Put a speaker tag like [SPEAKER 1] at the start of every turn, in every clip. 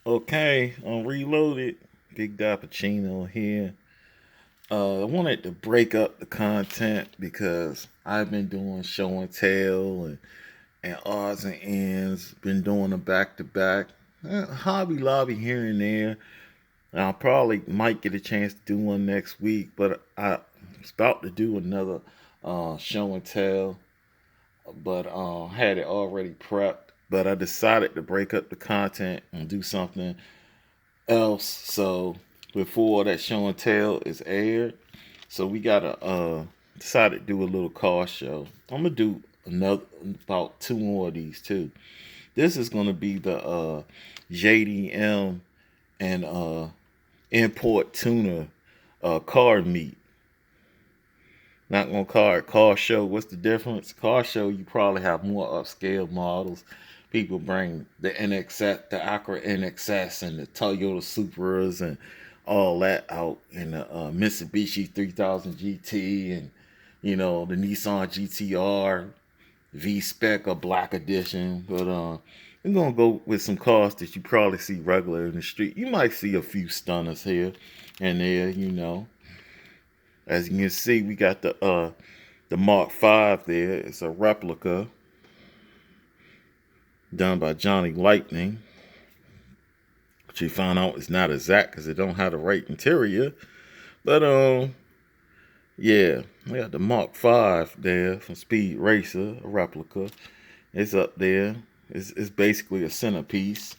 [SPEAKER 1] Okay, I'm reloaded. Big Dappuccino here. I wanted to break up the content because I've been doing show and tell and odds and ends. Been doing them back to back. Hobby Lobby here and there. And I probably might get a chance to do one next week, but I was about to do another show and tell, but had it already prepped. But I decided to break up the content and do something else. So before that show and tell is aired, so we gotta decide to do a little car show. I'm gonna do another about two more of these too. This is gonna be the JDM and import tuner car meet. Not gonna call it car show. What's the difference? Car show, you probably have more upscale models. People bring the NXS, the Acura NXS, and the Toyota Supras and all that out, and the Mitsubishi 3000 GT, and the Nissan GTR V Spec or Black Edition. But we're gonna go with some cars that you probably see regular in the street. You might see a few stunners here and there. As you can see, we got the Mark V there. It's a replica done by Johnny Lightning, which you found out is not exact because it don't have the right interior. But yeah, we got the Mark V there from Speed Racer, a replica. It's up there. It's basically a centerpiece.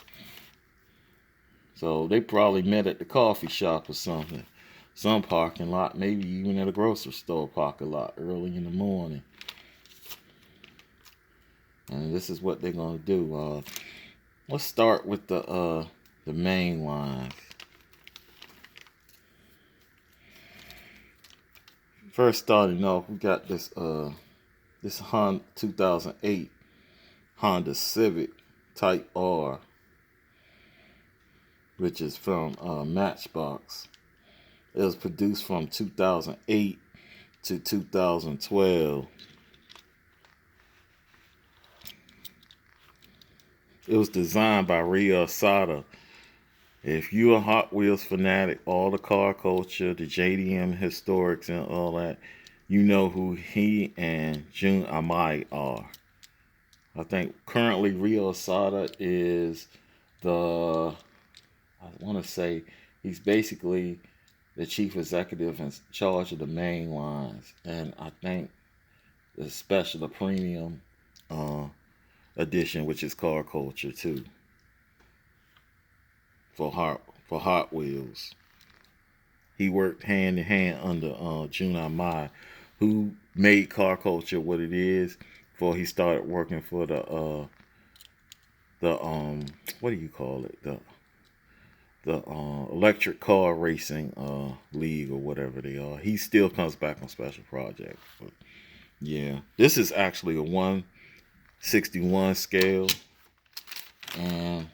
[SPEAKER 1] So they probably met at the coffee shop or something. Some parking lot, maybe even at a grocery store parking lot early in the morning. And this is what they're gonna do. Let's start with the main line. First, starting off, we got this Honda 2008 Honda Civic Type R, which is from Matchbox. It was produced from 2008 to 2012. It was designed by Rio Sada. If you're a Hot Wheels fanatic, all the car culture, the JDM historics and all that, you know who he and Jun Amai are. I think currently Rio Sada is I want to say he's basically the chief executive in charge of the main lines. And I think the special, the premium uh, edition, which is car culture too, for Hot Wheels. He worked hand in hand under Junai Mai, who made car culture what it is. Before he started working for the what do you call it, the electric car racing league or whatever they are. He still comes back on special projects. But yeah, this is actually a 1/61 scale, and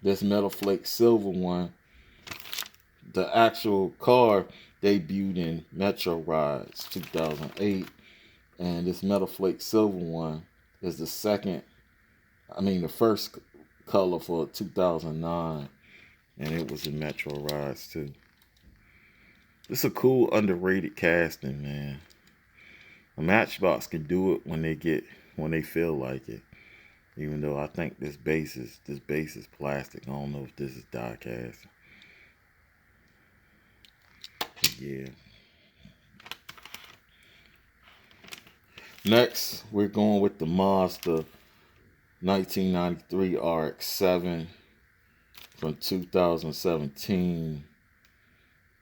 [SPEAKER 1] this Metal Flake Silver one, the actual car debuted in Metro Rides 2008, and this Metal Flake Silver one is the first color for 2009, and it was in Metro Rides too. It's a cool underrated casting, man. A Matchbox can do it when they feel like it. Even though I think this base is plastic. I don't know if this is die cast. Yeah. Next, we're going with the Mazda 1993 RX-7 from 2017,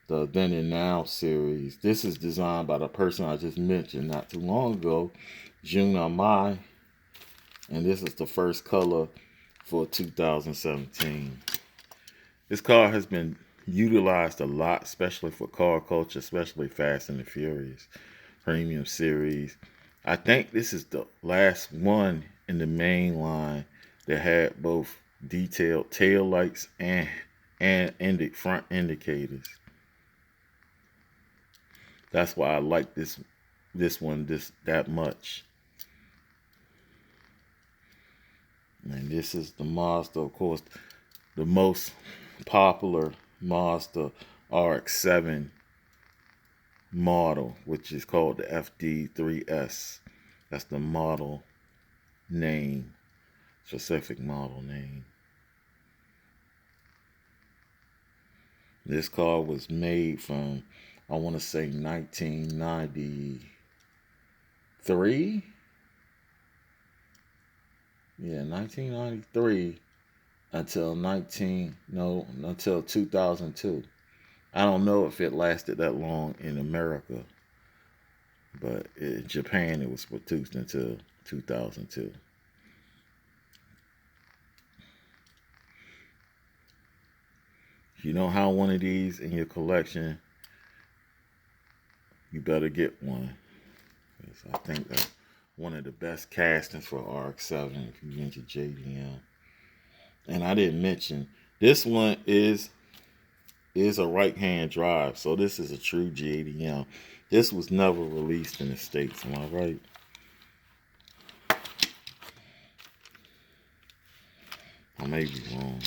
[SPEAKER 1] the Then and Now series. This is designed by the person I just mentioned not too long ago, Jun Amai, and this is the first color for 2017. This car has been utilized a lot, especially for car culture, especially Fast and the Furious Premium Series. I think this is the last one in the main line that had both detailed tail lights and front indicators. That's why I like this one that much. And this is the Mazda, of course. the most popular Mazda RX-7 model, which is called the FD3S. That's the model name, specific model name. This car was made from, I want to say, 1993. Yeah, 1993 until 2002. I don't know if it lasted that long in America, but in Japan it was produced until 2002. If you don't have one of these in your collection, you better get one. I think that's one of the best castings for RX-7 if you're into JDM. And I didn't mention, this one is a right-hand drive, so this is a true JDM. This was never released in the States, am I right? I may be wrong.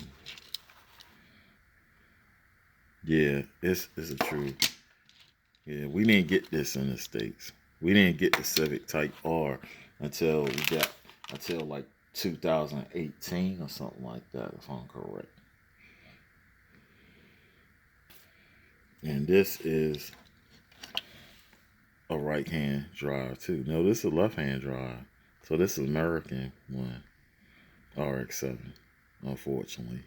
[SPEAKER 1] Yeah, this is a true. Yeah, we didn't get this in the States. We didn't get the Civic Type R until like 2018 or something like that, if I'm correct. And this is a right-hand drive too. No, this is a left-hand drive. So this is American one, RX-7, unfortunately.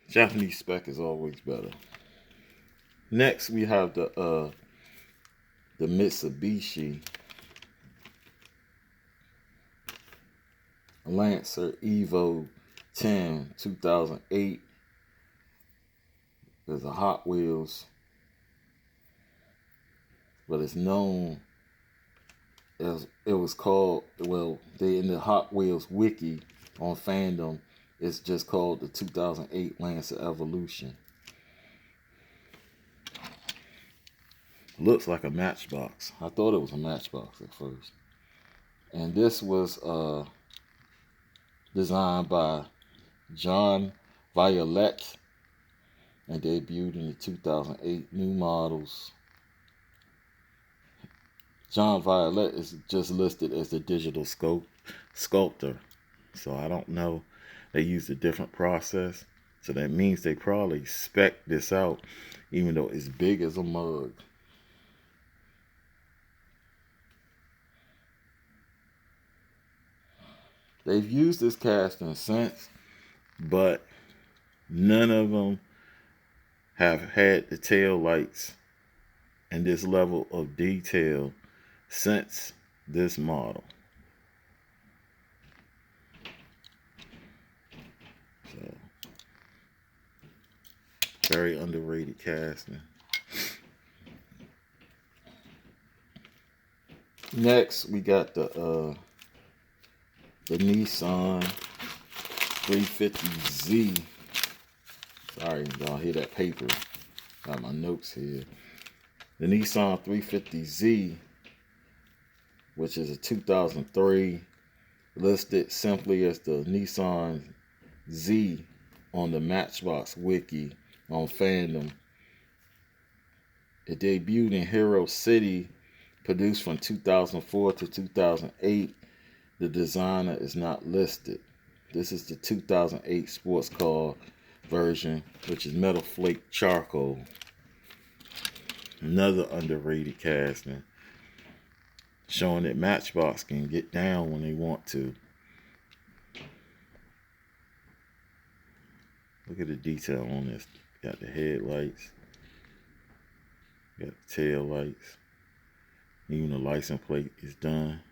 [SPEAKER 1] Japanese spec is always better. Next, we have the Mitsubishi Lancer Evo 10 2008. There's a Hot Wheels, but it's known as, it was called, well, they in the Hot Wheels wiki on fandom, it's just called the 2008 Lancer Evolution. Looks like a Matchbox. I thought it was a Matchbox at first. And this was designed by John Violette and debuted in the 2008 new models. John Violette is just listed as the digital sculptor. So I don't know. They used a different process. So that means they probably spec this out, even though it's big as a mug. They've used this casting since, but none of them have had the tail lights and this level of detail since this model. So, very underrated casting. Next, we got the Nissan 350Z. Sorry, y'all hear that paper. Got my notes here. The Nissan 350Z, which is a 2003, listed simply as the Nissan Z on the Matchbox wiki on fandom. It debuted in Hero City, produced from 2004 to 2008. The designer is not listed. This is the 2008 sports car version, which is metal flake charcoal. Another underrated casting, showing that Matchbox can get down when they want to. Look at the detail on this. Got the headlights, got the tail lights, even the license plate is done.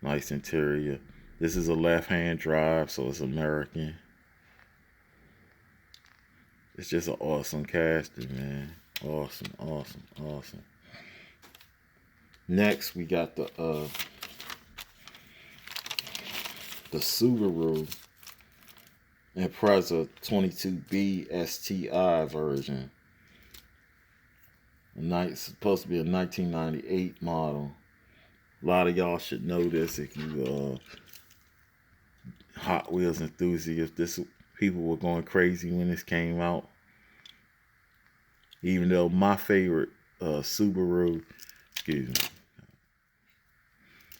[SPEAKER 1] Nice interior. This is a left-hand drive, so it's American. It's just an awesome casting, man. Awesome, awesome, awesome. Next, we got the Subaru Impreza 22B STI version. It's supposed to be a 1998 model. A lot of y'all should know this if you Hot Wheels enthusiasts, people were going crazy when this came out. Even though my favorite Subaru, excuse me,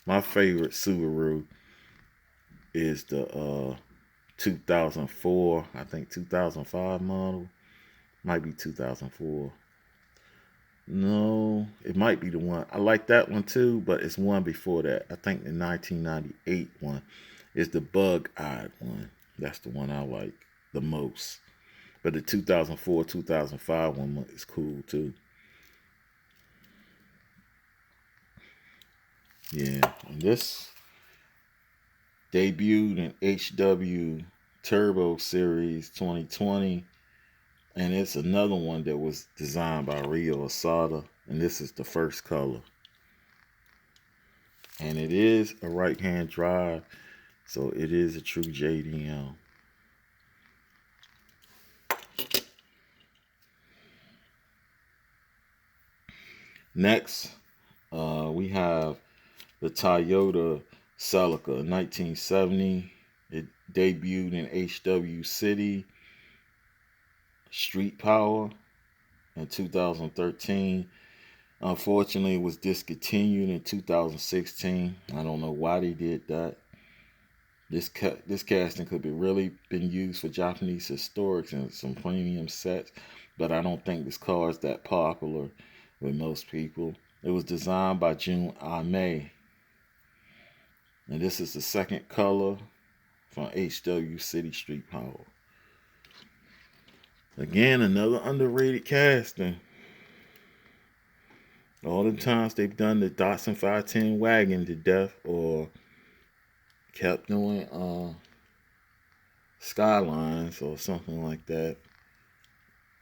[SPEAKER 1] my favorite Subaru is the 2004, I think 2005 model. Might be 2004. No, it might be the one. I like that one too, but it's one before that. I think the 1998 one is the bug-eyed one. That's the one I like the most. But the 2004, 2005 one is cool too. Yeah, and this debuted in HW Turbo Series 2020. And it's another one that was designed by Rio Asada. And this is the first color. And it is a right-hand drive. So it is a true JDM. Next, we have the Toyota Celica 1970. It debuted in HW City Street Power in 2013. Unfortunately, it was discontinued in 2016. I don't know why they did that. This casting could be really been used for Japanese historics and some premium sets, but I don't think this car is that popular with most people. It was designed by Jun Ame, and this is the second color from HW City Street Power. Again, another underrated casting. All the times they've done the Datsun 510 wagon to death, or kept doing Skylines or something like that,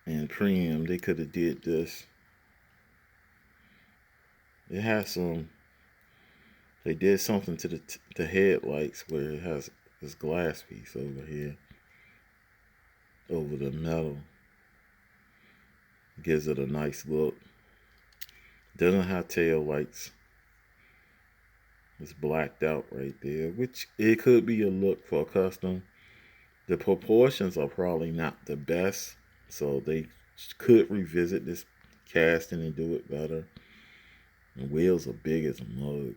[SPEAKER 1] and premium, they could have did this. It has some. They did something to the headlights where it has this glass piece over here, over the metal. Gives it a nice look. Doesn't have tail lights. It's blacked out right there, which it could be a look for a custom. The proportions are probably not the best, so they could revisit this casting and do it better. The wheels are big as a mug.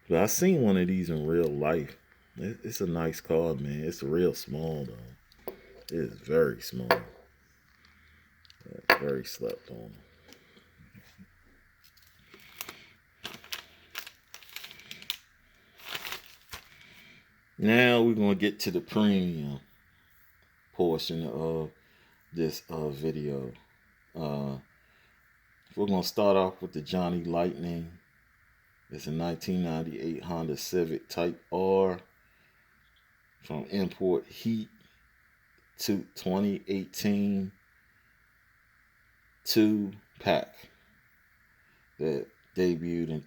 [SPEAKER 1] But I seen one of these in real life. It's a nice car, man. It's real small though. It is very small. Very slept on. Now we're gonna get to the premium portion of this video. We're gonna start off with the Johnny Lightning. It's a 1998 Honda Civic Type R from Import Heat to 2018 2-pack that debuted in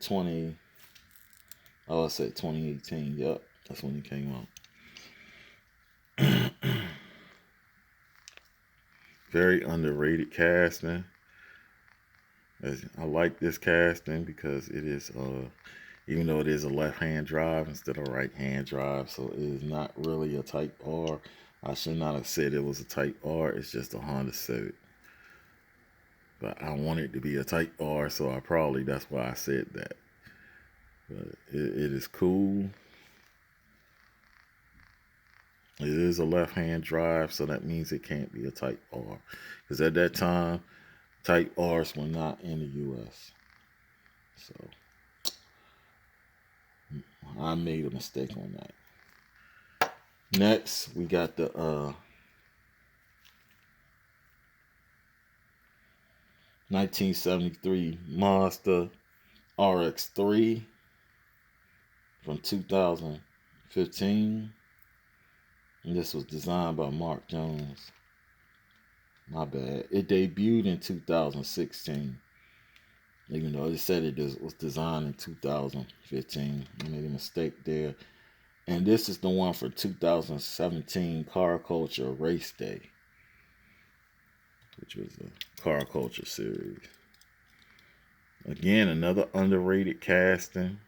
[SPEAKER 1] I said 2018. Yep, that's when it came out. Very underrated casting. I like this casting because it is, even though it is a left-hand drive instead of right-hand drive, so it is not really a Type R. I should not have said it was a Type R. It's just a Honda Civic. But I want it to be a Type R, so that's why I said that. But it is cool. It is a left-hand drive, so that means it can't be a Type R. Because at that time, Type R's were not in the U.S. So I made a mistake on that. Next, we got the 1973 Mazda RX-3 from 2015. And this was designed by Mark Jones. My bad. It debuted in 2016. Even though it said it was designed in 2015. I made a mistake there. And this is the one for 2017 Car Culture Race Day, which was a Car Culture series. Again, another underrated casting.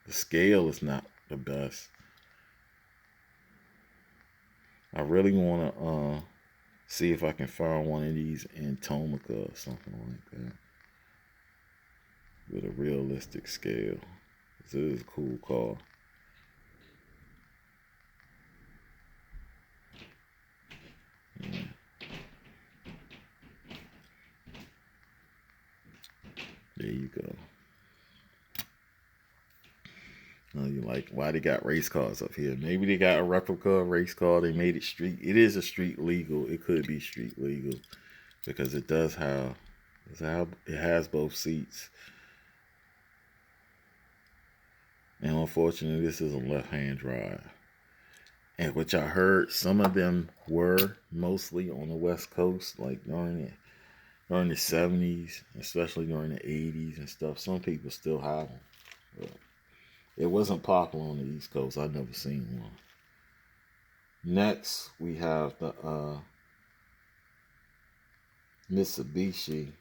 [SPEAKER 1] The scale is not the best. I really want to see if I can find one of these in Tomica or something like that with a realistic scale. This is a cool car. Yeah. There you go. You like why they got race cars up here? Maybe they got a replica race car. They made it street. It is a street legal. It could be street legal because it does have. It has both seats. And unfortunately, this is a left-hand drive. And which I heard some of them were mostly on the West Coast, like during the 70s, especially during the 80s and stuff. Some people still have them. But it wasn't popular on the East Coast. I've never seen one. Next, we have the Mitsubishi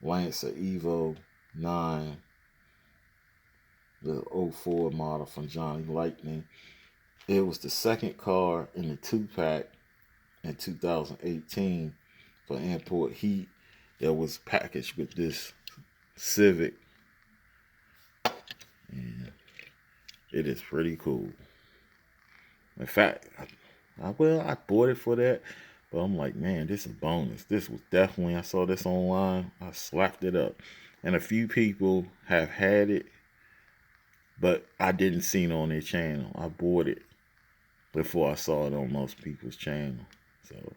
[SPEAKER 1] Lancer Evo 9, the '04 model from Johnny Lightning. It was the second car in the 2-pack in 2018 for import heat that was packaged with this Civic. And it is pretty cool. In fact, I bought it for that, but I'm like, man, this is a bonus. This was definitely, I saw this online, I slapped it up. And a few people have had it, but I didn't see it on their channel. I bought it before I saw it on most people's channel. So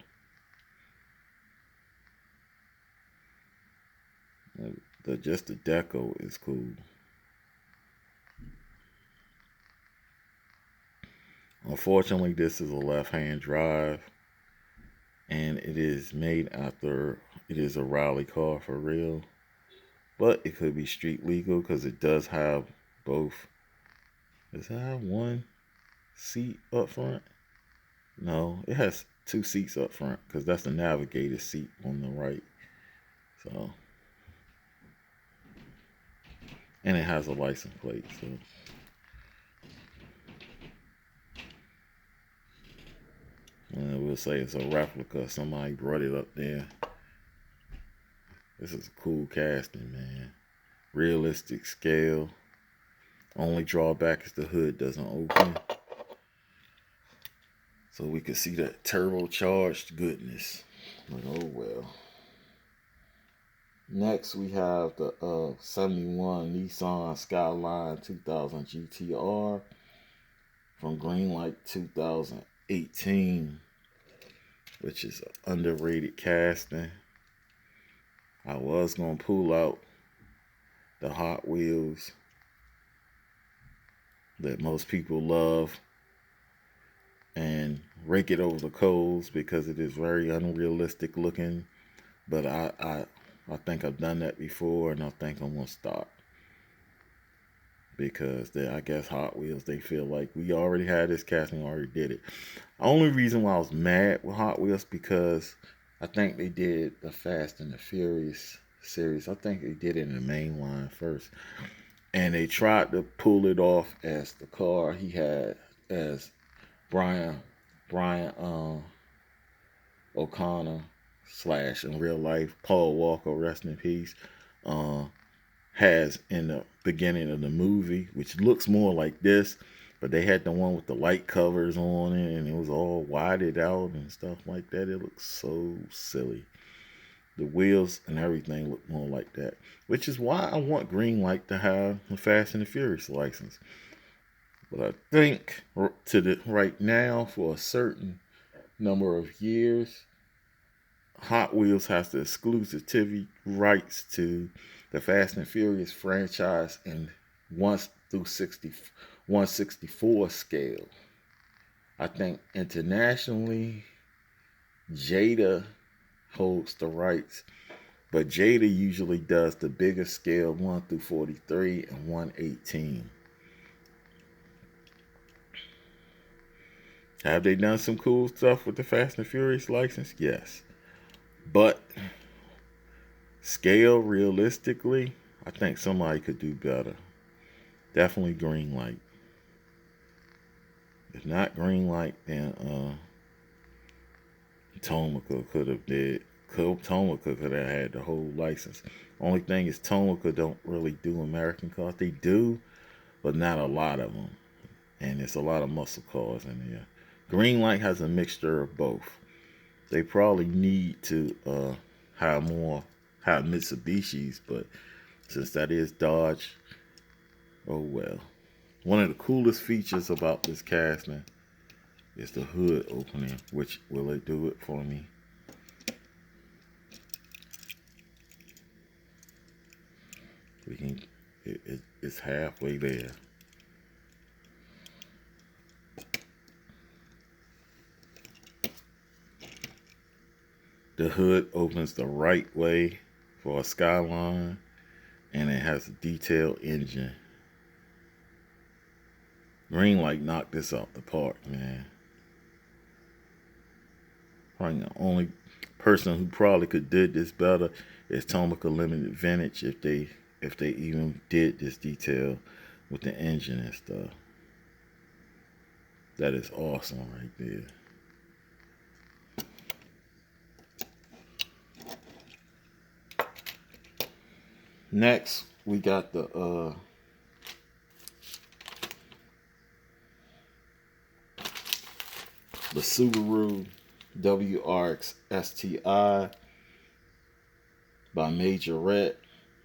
[SPEAKER 1] just the deco is cool. Unfortunately, this is a left-hand drive, and it is made after it is a rally car for real, but it could be street legal because it does have both. Does it have one seat up front? No, it has two seats up front because that's the navigator seat on the right. So, and it has a license plate. So, and we'll say it's a replica. Somebody brought it up there. This is a cool casting, man. Realistic scale. Only drawback is the hood doesn't open. So we could see that turbocharged goodness. But oh well. Next we have the 71 Nissan Skyline 2000 GTR from Greenlight 2018, which is an underrated casting. I was going to pull out the Hot Wheels that most people love and rake it over the coals because it is very unrealistic looking. But I think I've done that before, and I think I'm going to stop. Because I guess Hot Wheels, they feel like we already had this casting, already did it. The only reason why I was mad with Hot Wheels because I think they did the Fast and the Furious series. I think they did it in the main line first. And they tried to pull it off as the car he had as Brian O'Connor / in real life Paul Walker, rest in peace, has in the beginning of the movie, which looks more like this, but they had the one with the light covers on it and it was all widened out and stuff like that. It looks so silly. The wheels and everything look more like that, which is why I want Greenlight to have a Fast and the Furious license. But I think right now, for a certain number of years, Hot Wheels has the exclusivity rights to the Fast and Furious franchise in 1 through 164 scale. I think internationally, Jada holds the rights, but Jada usually does the bigger scale 1 through 43 and 118. Have they done some cool stuff with the Fast and Furious license? Yes. But scale realistically, I think somebody could do better. Definitely Greenlight. If not Greenlight, then Tomica could have did. Tomica could have had the whole license. Only thing is Tomica don't really do American cars. They do, but not a lot of them. And it's a lot of muscle cars in there. Greenlight has a mixture of both. They probably need to have Mitsubishis, but since that is Dodge, oh well. One of the coolest features about this casting is the hood opening, which will it do it for me? We can. It's halfway there. The hood opens the right way for a Skyline, and it has a detailed engine. Greenlight knocked this out the park, man. Probably the only person who probably could did this better is Tomica Limited Vintage if they even did this detail with the engine and stuff. That is awesome right there. Next, we got the Subaru WRX STI by Majorette.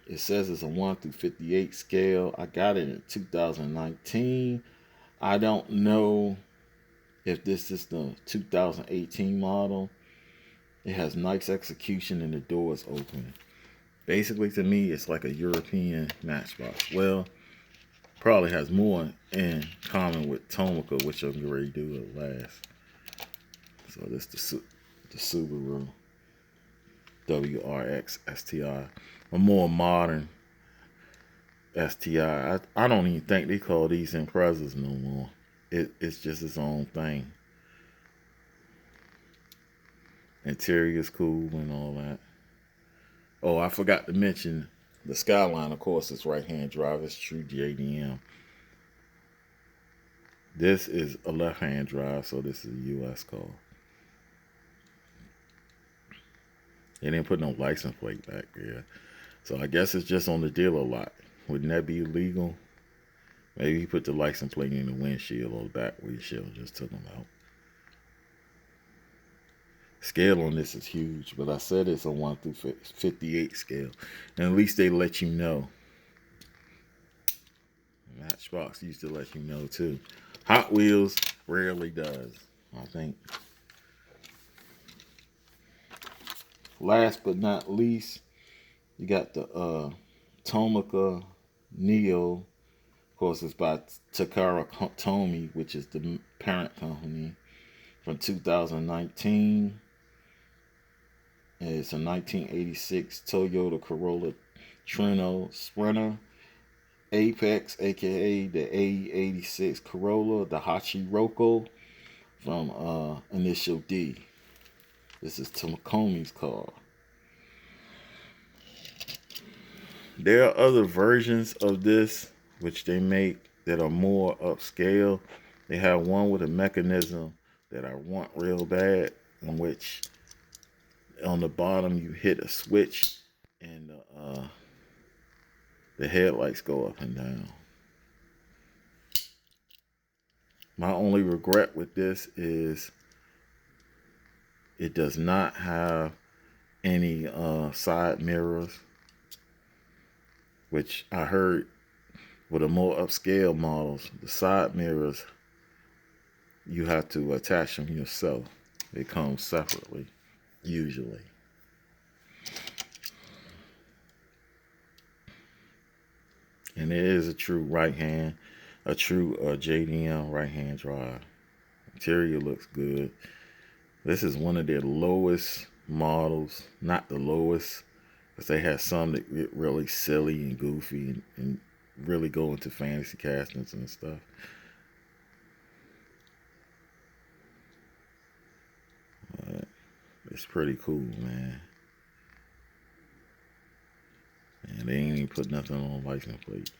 [SPEAKER 1] It says it's a 1 through 58 scale. I got it in 2019. I don't know if this is the 2018 model. It has nice execution and the door is open. Basically, to me, it's like a European Matchbox. Well, probably has more in common with Tomica, which I'm going to do at last. So this is the Subaru WRX STI, a more modern STI. I don't even think they call these Imprezas no more. It's just its own thing. Interior is cool and all that. Oh, I forgot to mention the Skyline, of course, is right-hand drive. It's true JDM. This is a left-hand drive, so this is a U.S. car. They didn't put no license plate back there. So I guess it's just on the dealer lot. Wouldn't that be illegal? Maybe he put the license plate in the windshield or the back windshield, just took them out. Scale on this is huge, but I said it's a 1 through 58 scale. And at least they let you know. Matchbox used to let you know too. Hot Wheels rarely does, I think. Last but not least, you got the Tomica Neo. Of course, it's by Takara Tomy, which is the parent company, from 2019. It's a 1986 Toyota Corolla Trino Sprinter Apex, aka the A86 Corolla, the Hachiroko from Initial D. This is Tomicomi's car. There are other versions of this which they make that are more upscale. They have one with a mechanism that I want real bad, in which on the bottom you hit a switch and the headlights go up and down. My only regret with this is it does not have any side mirrors, which I heard with the more upscale models, the side mirrors, you have to attach them yourself. They come separately, usually. And it is a true JDM right-hand drive. Interior looks good. This is one of their lowest models, not the lowest, because they have some that get really silly and goofy and really go into fantasy castings and stuff. But it's pretty cool, man. And they ain't even put nothing on the license plate.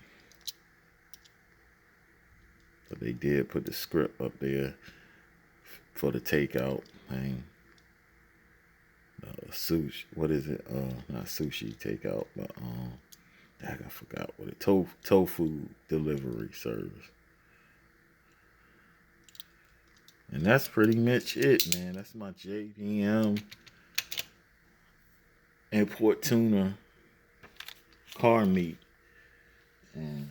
[SPEAKER 1] But they did put the script up there for the takeout thing. Sushi, what is it? Not sushi takeout, but I forgot what it. Tofu delivery service. And that's pretty much it, man. That's my JDM import tuna car meat. And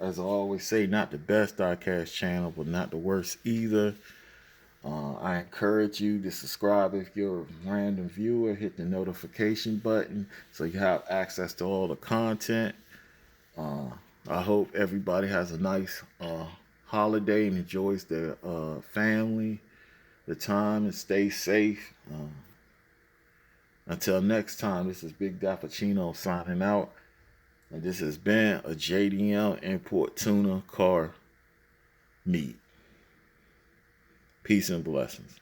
[SPEAKER 1] as I always say, not the best diecast channel, but not the worst either. I encourage you to subscribe if you're a random viewer. Hit the notification button so you have access to all the content. I hope everybody has a nice holiday and enjoys their family, the time, and stay safe. Until next time, this is Big Dappuccino signing out. And this has been a JDM import tuna car meat. Peace and blessings.